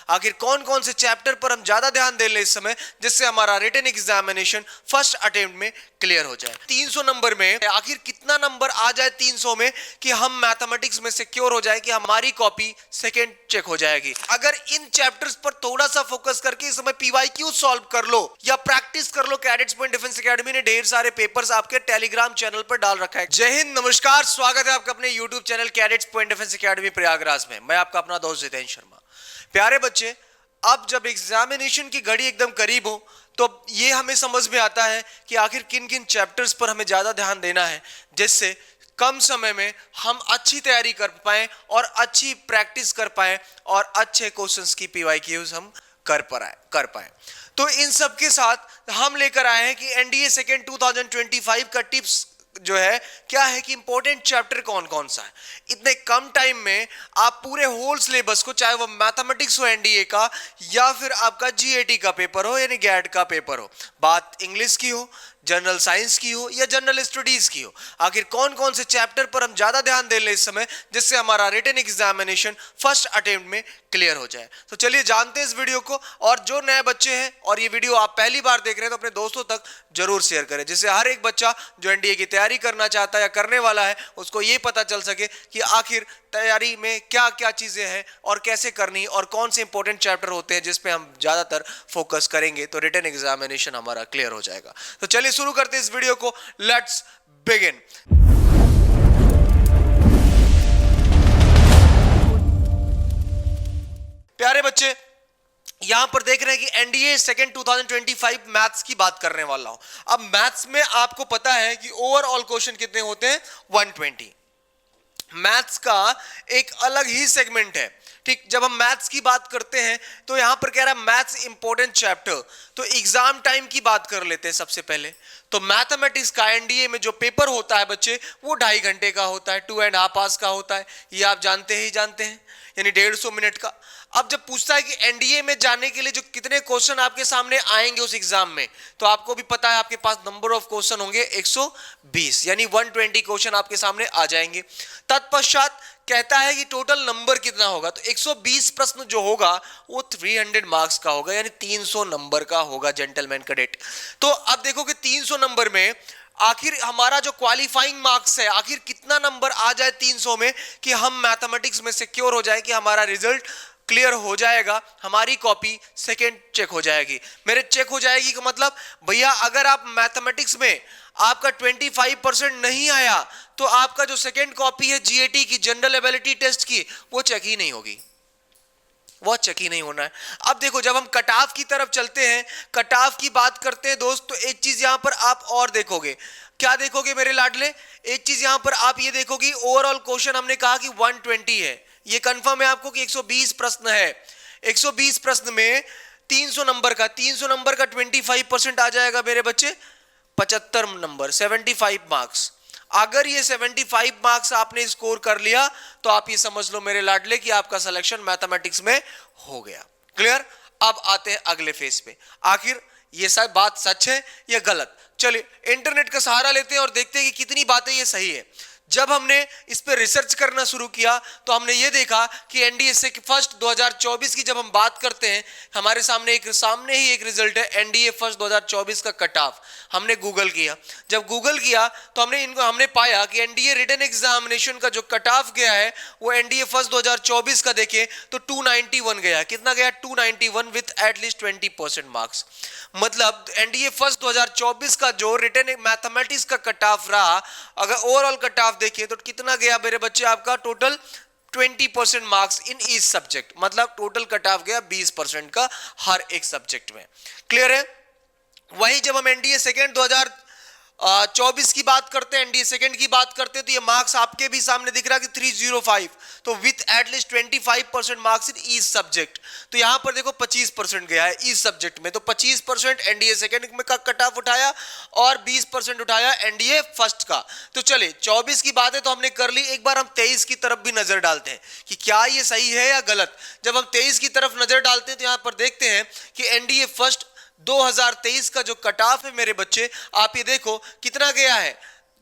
आखिर कौन कौन से चैप्टर पर हम ज्यादा ध्यान दे लें इस समय, जिससे हमारा रिटन एग्जामिनेशन फर्स्ट अटेम्प्ट में क्लियर हो जाए। 300 नंबर में आखिर कितना नंबर आ जाए 300 में कि हम मैथमेटिक्स में सिक्योर हो जाए कि हमारी कॉपी सेकंड चेक हो जाएगी। अगर इन चैप्टर्स पर थोड़ा सा फोकस करके इस समय पीवाईक्यू सॉल्व कर लो या प्रैक्टिस कर लो, कैडेट्स पॉइंट डिफेंस एकेडमी ने ढेर सारे पेपर्स आपके टेलीग्राम चैनल पर डाल रखा है। जय हिंद, नमस्कार, स्वागत है आपका अपने YouTube channel cadets point defence academy Prayagraj में। मैं आपका अपना दोस्त जितेंद्र शर्मा। प्यारे बच्चे, अब जब एग्जामिनेशन की घड़ी एकदम करीब हो तो ये हमें समझ में आता है कि आखिर किन किन चैप्टर्स पर हमें ज्यादा ध्यान देना है, जिससे कम समय में हम अच्छी तैयारी कर पाएं और अच्छी प्रैक्टिस कर पाएं और अच्छे क्वेश्चंस की पीवाईक्यूज हम कर पाएं। तो इन सब के साथ हम लेकर आए हैं कि एनडीए सेकेंड 2025 का टिप्स जो है क्या है कि इंपॉर्टेंट चैप्टर कौन कौन सा है। इतने कम टाइम में आप पूरे होल सिलेबस को, चाहे वो मैथमेटिक्स हो एनडीए का या फिर आपका जीएटी का पेपर हो यानी गैट का पेपर हो, बात इंग्लिश की हो, जनरल साइंस की हो या जनरल स्टडीज की हो, आखिर कौन कौन से चैप्टर पर हम ज्यादा ध्यान दे लें इस समय, जिससे हमारा रिटन एग्जामिनेशन फर्स्ट अटेम्प्ट में क्लियर हो जाए। तो चलिए जानते हैं इस वीडियो को। और जो नए बच्चे हैं और ये वीडियो आप पहली बार देख रहे हैं तो अपने दोस्तों तक जरूर शेयर करें, जिससे हर एक बच्चा जो एनडीए की तैयारी करना चाहता है या करने वाला है उसको ये पता चल सके कि आखिर तैयारी में क्या क्या चीजें हैं और कैसे करनी और कौन से इंपॉर्टेंट चैप्टर होते हैं जिस पे हम ज्यादातर फोकस करेंगे तो रिटन एग्जामिनेशन हमारा क्लियर हो जाएगा। तो चलिए शुरू करते हैं इस वीडियो को। Let's begin. प्यारे बच्चे, यहां पर देख रहे हैं कि एनडीए सेकेंड 2025 मैथ्स की बात करने वाला हूं। अब मैथ्स में आपको पता है कि ओवरऑल क्वेश्चन कितने होते हैं, 120। मैथ्स का एक अलग ही सेगमेंट है, ठीक। जब हम मैथ्स की बात करते हैं तो यहां पर कह रहा है मैथ्स इंपॉर्टेंट चैप्टर, तो एग्जाम टाइम की बात कर लेते हैं सबसे पहले। तो मैथमेटिक्स का एनडीए में जो पेपर होता है बच्चे, वो 2.5 घंटे का होता है, 2.5 आवर्स का होता है, ये आप जानते हैं, यानी 150 मिनट का। अब जब पूछता है कि एनडीए में जाने के लिए जो कितने क्वेश्चन आपके सामने आएंगे उस एग्जाम में, तो आपको भी पता है आपके पास नंबर ऑफ क्वेश्चन होंगे 120, यानी 120 क्वेश्चन आपके सामने आ जाएंगे। तत्पश्चात कहता है कि टोटल नंबर कितना होगा, तो 120 प्रश्न जो होगा वो 300 मार्क्स का होगा, यानी 300 नंबर का होगा जेंटलमैन कैडेट। तो अब देखो कि 300 नंबर में आखिर हमारा जो क्वालिफाइंग मार्क्स है, आखिर कितना नंबर आ जाए 300 में कि हम मैथमेटिक्स में सिक्योर हो जाए कि हमारा रिजल्ट क्लियर हो जाएगा, हमारी कॉपी सेकेंड चेक हो जाएगी। मेरे चेक हो जाएगी का मतलब भैया, अगर आप मैथमेटिक्स में आपका 25% नहीं आया तो आपका जो सेकेंड कॉपी है जीएटी की, जनरल एबिलिटी टेस्ट की, वो चेक ही नहीं होगी, वो चेक ही नहीं होना है। अब देखो, जब हम कट ऑफ की तरफ चलते हैं, कट ऑफ की बात करते हैं दोस्त, तो एक चीज यहां पर आप और देखोगे। क्या देखोगे मेरे लाडले? एक चीज यहां पर आप ये देखोगे, ओवरऑल क्वेश्चन हमने कहा कि 120 है, ये कंफर्म है आपको कि 120 प्रश्न है। 120 प्रश्न में 300 नंबर का 25% आ जाएगा मेरे बच्चे, 75 नंबर, 75 मार्क्स। अगर ये 75 मार्क्स आपने स्कोर कर लिया तो आप ये समझ लो मेरे लाडले कि आपका सिलेक्शन मैथमेटिक्स में हो गया। क्लियर? अब आते हैं अगले फेज पे, आखिर ये सब बात सच है या गलत। चलिए इंटरनेट का सहारा लेते हैं और देखते हैं कि कितनी बातें ये सही है। जब हमने इस पर रिसर्च करना शुरू किया तो हमने ये देखा कि एनडीए से फर्स्ट 2024 की जब हम बात करते हैं, हमारे सामने ही एक रिजल्ट है एनडीए फर्स्ट 2024 का कट ऑफ। हमने गूगल किया, जब गूगल किया तो हमने पाया कि एनडीए रिटन एग्जामिनेशन का जो कट ऑफ गया है वो एनडीए फर्स्ट 2024 का देखें तो 291 गया। कितना गया? 291 विथ एटलीस्ट 20% मार्क्स। मतलब एनडीए फर्स्ट 2024 का जो रिटन मैथमेटिक्स का कट ऑफ रहा, अगर ओवरऑल कट ऑफ देखिए तो कितना गया मेरे बच्चे, आपका total 20% marks in each subject, मतलब टोटल कट ऑफ गया 20% का हर एक सब्जेक्ट में। क्लियर है? वही जब हम एनडीए सेकेंड 2024 की बात करते हैं, एनडीए सेकेंड की बात करते हैं, तो ये मार्क्स आपके भी सामने दिख रहा है कि 305, तो with at least 25% marks in each subject. तो यहां पर देखो 25% गया है ईच सब्जेक्ट में, तो 25% एनडीए सेकेंड में का कट ऑफ उठाया और 20% उठाया एनडीए फर्स्ट का। तो चले 24 की बात है तो हमने कर ली, एक बार हम 23 की तरफ भी नजर डालते हैं कि क्या ये सही है या गलत। जब हम 23 की तरफ नजर डालते हैं तो यहां पर देखते हैं कि एनडीए फर्स्ट 2023 का जो कट ऑफ है मेरे बच्चे, आप ये देखो कितना गया है,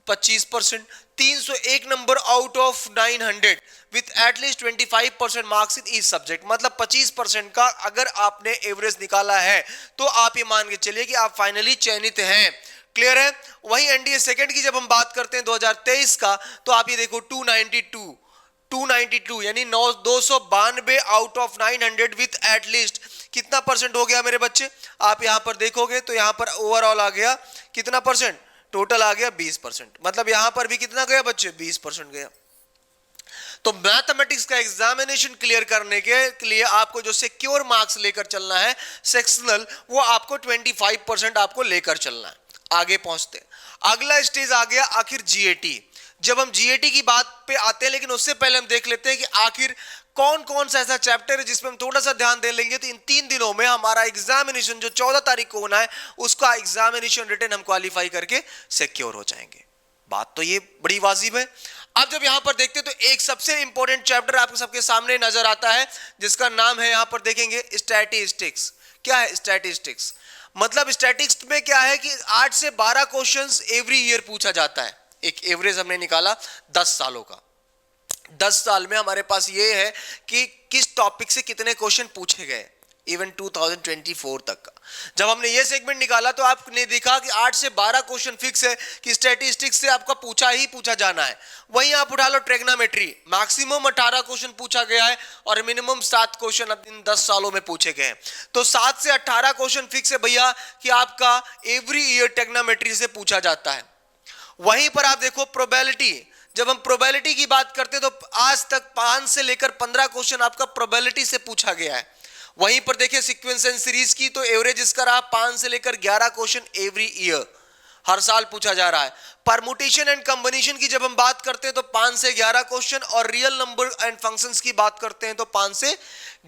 25%, 301 number out of 900 with at least 25% marks in each subject, मतलब 25% का अगर आपने एवरेज निकाला है तो आप ये मान के चलिए कि आप फाइनली चयनित हैं। क्लियर है? वही एनडीए सेकंड की जब हम बात करते हैं 2023 का, तो आप ये देखो 292 यानी 292 आउट ऑफ 900 विथ एटलीस्ट कितना परसेंट हो गया मेरे बच्चे? आप यहां पर देखोगे तो यहां पर ओवरऑल आ गया कितना परसेंट? टोटल आ गया 20%, मतलब यहां पर भी कितना गया बच्चे? 20% गया। तो मैथमेटिक्स का एग्जामिनेशन क्लियर करने के लिए आपको जो सिक्योर मार्क्स लेकर चलना है सेक्शनल, वो आपको 25% आपको लेकर चलना है। आगे पहुंचते हैं, अगला स्टेज आ गया आखिर जीएटी। जब हम जीएटी की बात पे आते हैं, लेकिन उससे पहले हम देख लेते हैं कि आखिर कौन कौन सा ऐसा चैप्टर है जिसमें हम थोड़ा सा ध्यान दे लेंगे तो इन 3 दिनों में हमारा एग्जामिनेशन जो 14 तारीख को होना है उसका एग्जामिनेशन रिटन हम क्वालिफाई करके सिक्योर हो जाएंगे। बात तो ये बड़ी वाजिब है। अब जब यहां पर देखते हैं तो एक सबसे इंपॉर्टेंट चैप्टर आपके सबके सामने नजर आता है जिसका नाम है, यहां पर देखेंगे, स्टैटिस्टिक्स। क्या है स्टैटिस्टिक्स? मतलब स्टैटिस्टिक्स में क्या है कि 8 से 12 क्वेश्चंस एवरी ईयर पूछा जाता है। एक एवरेज हमने निकाला 10 सालों का। 10 साल में हमारे पास ये है कि किस टॉपिक से कितने क्वेश्चन पूछे गए, इवन 2024 तक का। जब हमने ये सेगमेंट निकाला तो आपने देखा कि 8 से 12 क्वेश्चन फिक्स है कि स्टैटिस्टिक्स से आपका पूछा ही पूछा जाना है। वहीं आप उठा लो ट्रिग्नोमेट्री, मैक्सिमम 18 क्वेश्चन पूछा गया है और मिनिमम 7 क्वेश्चन अब इन 10 सालों में पूछे गए हैं। तो 7 से 18 क्वेश्चन फिक्स है भैया कि आपका एवरी ईयर ट्रिग्नोमेट्री से पूछा जाता है। वहीं पर आप देखो प्रोबेबिलिटी, जब हम प्रोबेबिलिटी की बात करते हैं तो आज तक 5 से लेकर 15 क्वेश्चन आपका प्रोबेबिलिटी से पूछा गया है। वहीं पर देखिए सीक्वेंस एंड सीरीज की तो एवरेज इसका रहा 5 से लेकर 11 क्वेश्चन एवरी ईयर, हर साल पूछा जा रहा है। परमुटेशन एंड कॉम्बिनेशन की जब हम बात करते हैं तो 5 से 11 क्वेश्चन, और रियल नंबर एंड फंक्शंस की बात करते हैं तो 5 से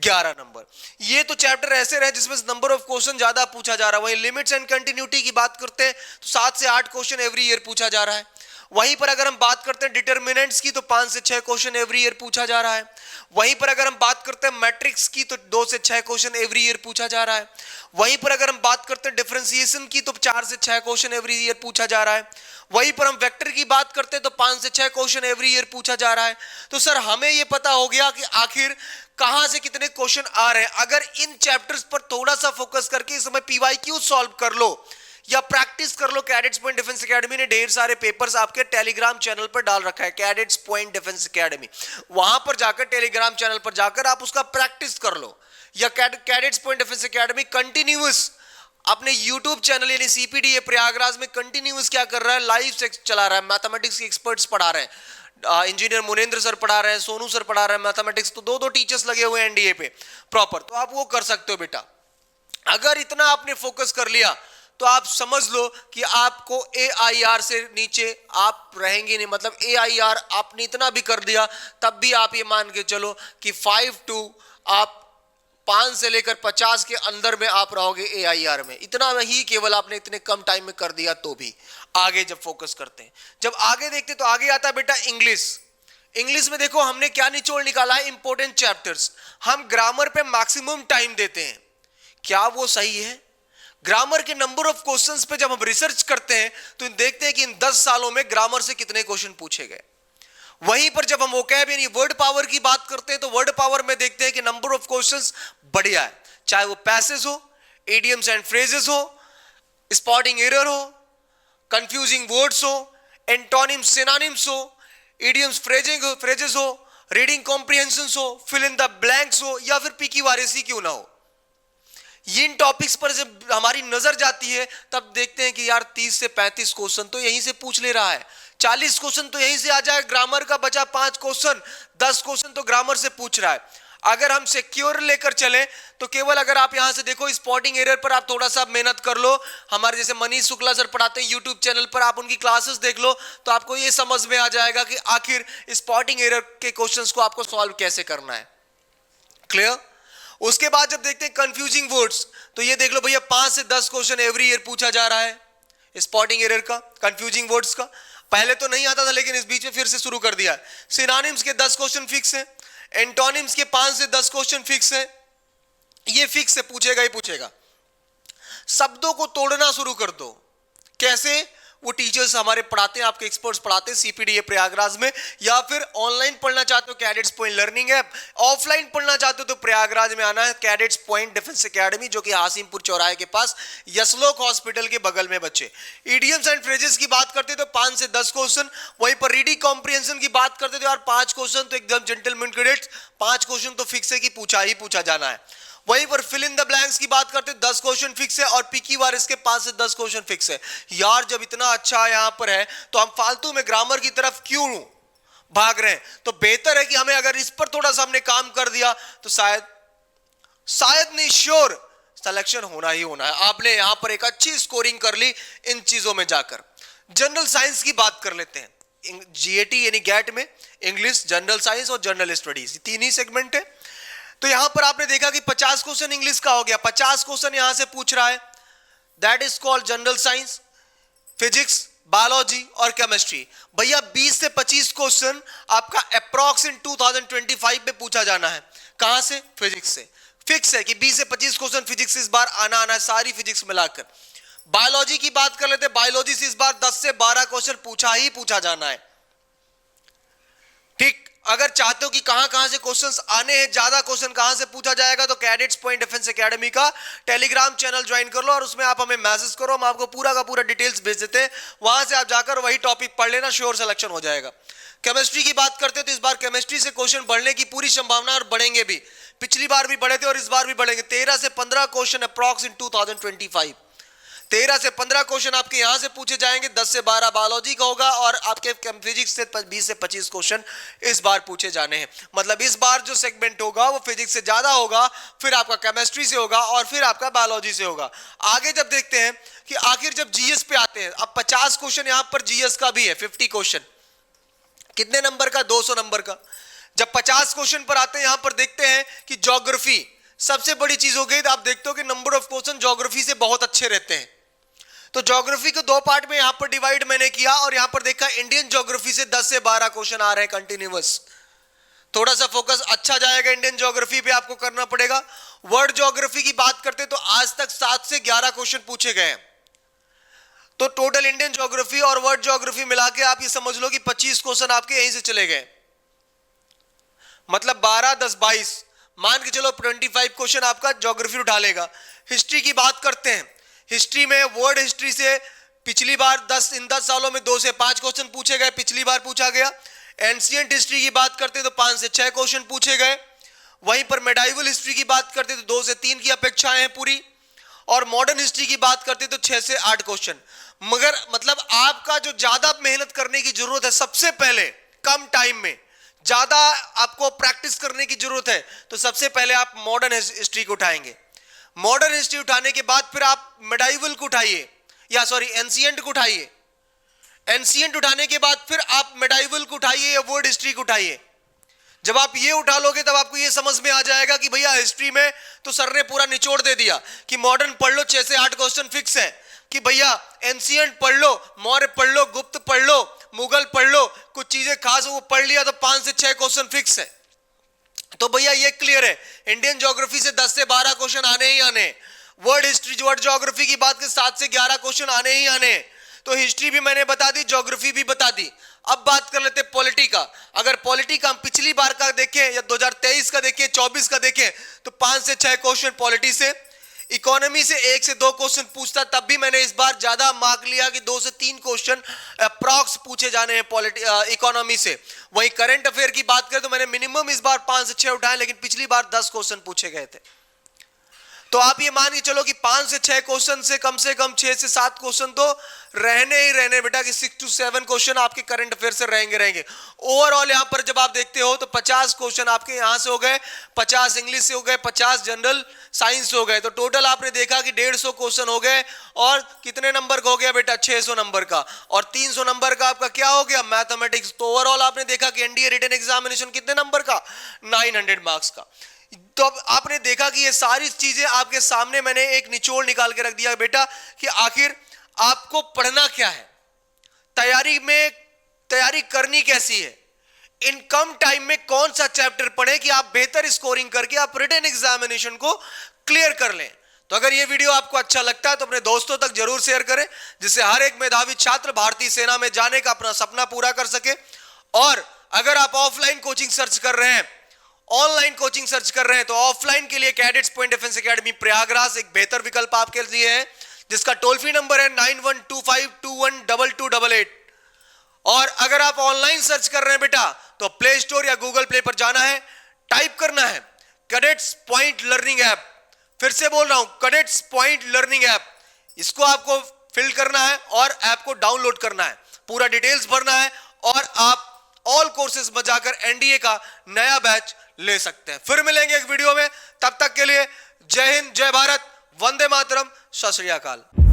11 नंबर। ये तो चैप्टर ऐसे रहे जिसमें नंबर ऑफ क्वेश्चन ज्यादा पूछा जा रहा है। वहीं लिमिट्स एंड कंटिन्यूटी की बात करते हैं तो 7 से 8 क्वेश्चन एवरी ईयर पूछा जा रहा है। वहीं पर अगर हम बात करते हैं डिटरमिनेंट्स की तो 5 से 6 क्वेश्चन एवरी ईयर पूछा जा रहा है। वहीं पर अगर हम बात करते हैं मैट्रिक्स की तो 2 से 6 क्वेश्चन एवरी ईयर पूछा जा रहा है। वहीं पर अगर हम बात करते हैं डिफरेंशिएशन की तो 4 से 6 क्वेश्चन एवरी ईयर पूछा जा रहा है। वहीं पर हम वेक्टर की बात करते हैं तो 5 से 6 क्वेश्चन एवरी ईयर पूछा जा रहा है। तो सर हमें यह पता हो गया कि आखिर कहां से कितने क्वेश्चन आ रहे हैं। अगर इन चैप्टर्स पर थोड़ा सा फोकस करके इस समय पीवाईक्यू सॉल्व कर लो या प्रैक्टिस कर लो, कैडेट्स पॉइंट डिफेंस एकेडमी ने ढेर सारे पेपर्स आपके टेलीग्राम चैनल पर डाल रखा है, कैडेट्स पॉइंट डिफेंस एकेडमी। वहां पर जाकर टेलीग्राम चैनल पर जाकर आप उसका प्रैक्टिस कर लो, या cadets point defence academy continuous अपने यूट्यूब चैनल यानी सीपीडीए प्रयागराज में कंटिन्यूअस क्या कर रहा है, लाइव चला रहा है। मैथमेटिक्स के एक्सपर्ट्स पढ़ा रहे हैं, इंजीनियर मुनेंद्र सर पढ़ा रहे हैं, सोनू सर पढ़ा रहे हैं मैथमेटिक्स, तो 2-2 टीचर्स लगे हुए हैं एनडीए पे प्रॉपर, तो आप वो कर सकते हो बेटा। अगर इतना आपने फोकस कर लिया तो आप समझ लो कि आपको AIR से नीचे आप रहेंगे नहीं। मतलब AIR आपने इतना भी कर दिया तब भी आप ये मान के चलो कि 5 to आप 5 से लेकर 50 के अंदर में आप रहोगे AIR में। इतना ही केवल आपने इतने कम टाइम में कर दिया तो भी। आगे जब फोकस करते हैं, जब आगे देखते तो आगे आता है बेटा इंग्लिश। इंग्लिश में देखो हमने क्या निचोड़ निकाला है, इंपॉर्टेंट चैप्टर्स। हम ग्रामर पे मैक्सिमम टाइम देते हैं, क्या वो सही है? ग्रामर के नंबर ऑफ क्वेश्चंस पे जब हम रिसर्च करते हैं तो देखते हैं कि इन 10 सालों में ग्रामर से कितने क्वेश्चन पूछे गए। वहीं पर जब हम वोकैब यानी वर्ड पावर की बात करते हैं तो वर्ड पावर में देखते हैं कि नंबर ऑफ क्वेश्चंस बढ़िया है, चाहे वो पैसेज हो, इडियम्स एंड फ्रेजेस हो, स्पॉटिंग एरर हो, कंफ्यूजिंग वर्ड्स हो, एंटोनिम्स सिनोनिम्स हो, इडियम्स फ्रेजेस हो, रीडिंग कॉम्प्रिहेंशन हो, फिल इन द ब्लैंक्स हो, या फिर पीकी वारिसी क्यों ना हो। इन टॉपिक्स पर जब हमारी नजर जाती है तब देखते हैं कि यार 30 से 35 क्वेश्चन तो यहीं से पूछ ले रहा है, 40 क्वेश्चन तो यहीं से आ जाए, ग्रामर का बचा 5 क्वेश्चन, 10 क्वेश्चन तो ग्रामर से पूछ रहा है। अगर हम सिक्योर लेकर चले तो केवल अगर आप यहां से देखो स्पॉटिंग एरर पर आप थोड़ा सा मेहनत कर लो, हमारे जैसे मनीष शुक्ला सर पढ़ाते हैं यूट्यूब चैनल पर, आप उनकी क्लासेस देख लो तो आपको ये समझ में आ जाएगा कि आखिर स्पॉटिंग एरर के क्वेश्चंस को आपको सॉल्व कैसे करना है। क्लियर? उसके बाद जब देखते हैं कंफ्यूजिंग वर्ड्स तो ये देख लो भैया 5 से 10 क्वेश्चन एवरी ईयर पूछा जा रहा है स्पॉटिंग एरर का, कंफ्यूजिंग वर्ड्स का। पहले तो नहीं आता था लेकिन इस बीच में फिर से शुरू कर दिया है। सिनोनिम्स के 10 क्वेश्चन फिक्स है, एंटोनिम्स के 5 से 10 क्वेश्चन फिक्स है, ये फिक्स है, पूछेगा ही पूछेगा। शब्दों को तोड़ना शुरू कर दो। कैसे? वो टीचर्स हमारे पढ़ाते हैं, आपके एक्सपर्ट्स पढ़ाते हैं CPDA प्रयागराज में, या फिर ऑनलाइन पढ़ना चाहते हो cadets point learning app, offline पढ़ना चाहते हो तो प्रयागराज में आना है, कैडेट्स पॉइंट डिफेंस एकेडमी जो कि हासिमपुर चौराहे के पास यशलोक हॉस्पिटल के बगल में। बच्चे इडियम्स एंड फ्रेजेस की बात करते तो 5 से 10 क्वेश्चन, वहीं पर रीडिंग कॉम्प्रिहेंशन की बात करते तो यार 5 क्वेश्चन तो एकदम जेंटलमैन कैडेट्स, 5 क्वेश्चन तो फिक्स है कि पूछा ही पूछा जाना है। वहीं पर फिल इन द ब्लैंक्स की बात करते 10 क्वेश्चन फिक्स है, और पिकी बार इसके 5 से 10 क्वेश्चन फिक्स है। यार जब इतना अच्छा यहां पर है तो हम फालतू में ग्रामर की तरफ क्यों भाग रहे हैं? तो बेहतर है कि हमें अगर इस पर थोड़ा सा हमने काम कर दिया तो शायद नहीं, श्योर सिलेक्शन होना ही होना है। आपने यहां पर एक अच्छी स्कोरिंग कर ली इन चीजों में जाकर। जनरल साइंस की बात कर लेते हैं। GAT यानी गैट में इंग्लिश, जनरल साइंस और जनरल स्टडीज, तीन ही सेगमेंट है। तो यहां पर आपने देखा कि 50 क्वेश्चन इंग्लिश का हो गया, 50 क्वेश्चन यहां से पूछ रहा है, that is called general science, physics, biology और केमिस्ट्री। भैया 20 से 25 क्वेश्चन आपका अप्रॉक्स इन 2025 में पूछा जाना है। कहां से? फिजिक्स से। फिक्स है कि 20 से 25 क्वेश्चन फिजिक्स इस बार आना है, सारी फिजिक्स मिलाकर। बायोलॉजी की बात कर लेते हैं, बायोलॉजी से इस बार 10 से 12 क्वेश्चन पूछा ही पूछा जाना है। ठीक, अगर चाहते हो कि कहां से क्वेश्चंस आने हैं, ज्यादा क्वेश्चन कहां से पूछा जाएगा, तो कैडेट्स पॉइंट डिफेंस एकेडमी का टेलीग्राम चैनल ज्वाइन कर लो और उसमें आप हमें मैसेज करो, हम आपको पूरा का पूरा डिटेल्स भेज देते हैं। वहां से आप जाकर वही टॉपिक पढ़ लेना, श्योर सिलेक्शन हो जाएगा। केमिस्ट्री की बात करते हैं तो इस बार केमिस्ट्री से क्वेश्चन बढ़ने की पूरी संभावना, और बढ़ेंगे भी। पिछली बार भी बढ़े थे और इस बार भी बढ़ेंगे। 13 से 15 क्वेश्चन अप्रॉक्स इन 2025। 13 से 15 क्वेश्चन आपके यहां से पूछे जाएंगे, 10 से 12 बायोलॉजी का होगा, और आपके फिजिक्स से 20 से 25 क्वेश्चन इस बार पूछे जाने हैं। मतलब इस बार जो सेगमेंट होगा वो फिजिक्स से ज्यादा होगा, फिर आपका केमिस्ट्री से होगा, और फिर आपका बायोलॉजी से होगा। आगे जब देखते हैं कि आखिर जब जीएस पे आते हैं, अब 50 क्वेश्चन यहां पर जीएस का भी है, 50 क्वेश्चन कितने नंबर का? 200 नंबर का। जब 50 क्वेश्चन पर आते हैं, यहां पर देखते हैं कि ज्योग्राफी सबसे बड़ी चीज हो गई। तो आप देखते हो कि नंबर ऑफ क्वेश्चन ज्योग्राफी से बहुत अच्छे रहते हैं। तो ज्योग्राफी को 2 पार्ट में यहां पर डिवाइड मैंने किया, और यहां पर देखा इंडियन ज्योग्राफी से 10 से 12 क्वेश्चन आ रहे हैं कंटिन्यूअस। थोड़ा सा फोकस अच्छा जाएगा इंडियन ज्योग्राफी पे, आपको करना पड़ेगा। वर्ल्ड ज्योग्राफी की बात करते तो आज तक 7 से 11 क्वेश्चन पूछे गए हैं। तो टोटल इंडियन ज्योग्राफी और वर्ल्ड ज्योग्राफी मिला के आप ये समझ लो कि 25 क्वेश्चन आपके यहीं से चले गए। मतलब 12 10 22, मान के चलो 25 क्वेश्चन आपका ज्योग्राफी उठा लेगा। हिस्ट्री की बात करते हैं। हिस्ट्री में वर्ल्ड हिस्ट्री से पिछली बार 10 सालों में 2 से 5 क्वेश्चन पूछे गए, पिछली बार पूछा गया। एंशिएंट हिस्ट्री की बात करते तो 5 से 6 क्वेश्चन पूछे गए। वहीं पर मेडाइवल हिस्ट्री की बात करते तो 2 से 3 की अपेक्षाएं हैं पूरी, और मॉडर्न हिस्ट्री की बात करते तो 6 से 8 क्वेश्चन। मगर मतलब आपका जो ज्यादा मेहनत करने की जरूरत है, सबसे पहले कम टाइम में ज्यादा आपको प्रैक्टिस करने की जरूरत है, तो सबसे पहले आप मॉडर्न हिस्ट्री को उठाएंगे। मॉडर्न हिस्ट्री उठाने के बाद फिर आप मेडाइवल को उठाइए, या सॉरी एंशिएंट को उठाइए। एंशिएंट उठाने के बाद फिर आप मेडाइवल को उठाइए या वर्ल्ड हिस्ट्री को उठाइए। जब आप ये उठा लोगे तब आपको ये समझ में आ जाएगा कि भैया हिस्ट्री में तो सर ने पूरा निचोड़ दे दिया कि मॉडर्न पढ़ लो 6 से 8 क्वेश्चन फिक्स है, कि भैया एंशिएंट पढ़ लो, मौर्य पढ़ लो, गुप्त पढ़ लो, मुगल पढ़ लो, कुछ चीजें खास वो पढ़ लिया तो 5 से 6 क्वेश्चन फिक्स है। तो भैया ये क्लियर है, इंडियन ज्योग्राफी से 10 से 12 क्वेश्चन आने ही आने। वर्ल्ड हिस्ट्री वर्ल्ड ज्योग्राफी की बात के 7 से 11 क्वेश्चन आने ही आने। तो हिस्ट्री भी मैंने बता दी, ज्योग्राफी भी बता दी। अब बात कर लेते हैं पॉलिटी का। अगर पॉलिटी का हम पिछली बार का देखें या 2023 का देखें, 24 का देखें, तो 5 से 6 क्वेश्चन पॉलिटी से। इकोनॉमी से 1 से 2 क्वेश्चन पूछता, तब भी मैंने इस बार ज्यादा मार्क लिया कि 2 से 3 क्वेश्चन अप्रॉक्स पूछे जाने हैं इकोनॉमी से। वहीं करंट अफेयर की बात करें तो मैंने मिनिमम इस बार 5 से 6 उठाए, लेकिन पिछली बार 10 क्वेश्चन पूछे गए थे। तो आप ये मान के चलो कि 5 से 6 क्वेश्चन से कम 6 से 7 क्वेश्चन तो रहने ही रहने बेटा, कि 6 to 7 क्वेश्चन आपके करंट अफेयर से रहेंगे। ओवरऑल यहां पर जब आप देखते हो तो 50 क्वेश्चन आपके यहां से हो गए, 50 इंग्लिश से हो गए, 50 जनरल साइंस से हो गए। तो टोटल आपने देखा कि 150 क्वेश्चन हो गए। और कितने नंबर का हो गया बेटा? 600 नंबर का। और 300 नंबर का आपका क्या हो गया? मैथमेटिक्स। तो ओवरऑल आपने देखा कि एनडीए रिटन एग्जामिनेशन कितने नंबर का? 900 मार्क्स का। तो अब आपने देखा कि ये सारी चीजें आपके सामने मैंने एक निचोड़ निकाल के रख दिया बेटा, कि आखिर आपको पढ़ना क्या है, तैयारी करनी कैसी है, इन कम टाइम में कौन सा चैप्टर पढ़े कि आप बेहतर स्कोरिंग करके आप रिटन एग्जामिनेशन को क्लियर कर लें। तो अगर ये वीडियो आपको अच्छा लगता है तो अपने दोस्तों तक जरूर शेयर करें, जिससे हर एक मेधावी छात्र भारतीय सेना में जाने का अपना सपना पूरा कर सके। और अगर आप ऑफलाइन कोचिंग सर्च कर रहे हैं, ऑनलाइन कोचिंग सर्च कर रहे हैं, तो ऑफलाइन के लिए cadets point defence academy Prayagraj एक बेहतर विकल्प आपके लिए है, जिसका टोल फ्री नंबर है 9125212288। और अगर आप ऑनलाइन सर्च कर रहे हैं बेटा, तो प्ले स्टोर या गूगल प्ले पर जाना है, टाइप करना है कैडेट्स पॉइंट लर्निंग ऐप। फिर से बोल रहा हूं, कैडेट्स पॉइंट लर्निंग ऐप। इसको आपको फिल करना है और ऐप को डाउनलोड करना है, पूरा डिटेल्स भरना है और आप ऑल कोर्सेज में जाकर एनडीए का नया बैच ले सकते हैं। फिर मिलेंगे एक वीडियो में, तब तक के लिए जय हिंद, जय भारत, वंदे मातरम, सत श्री अकाल।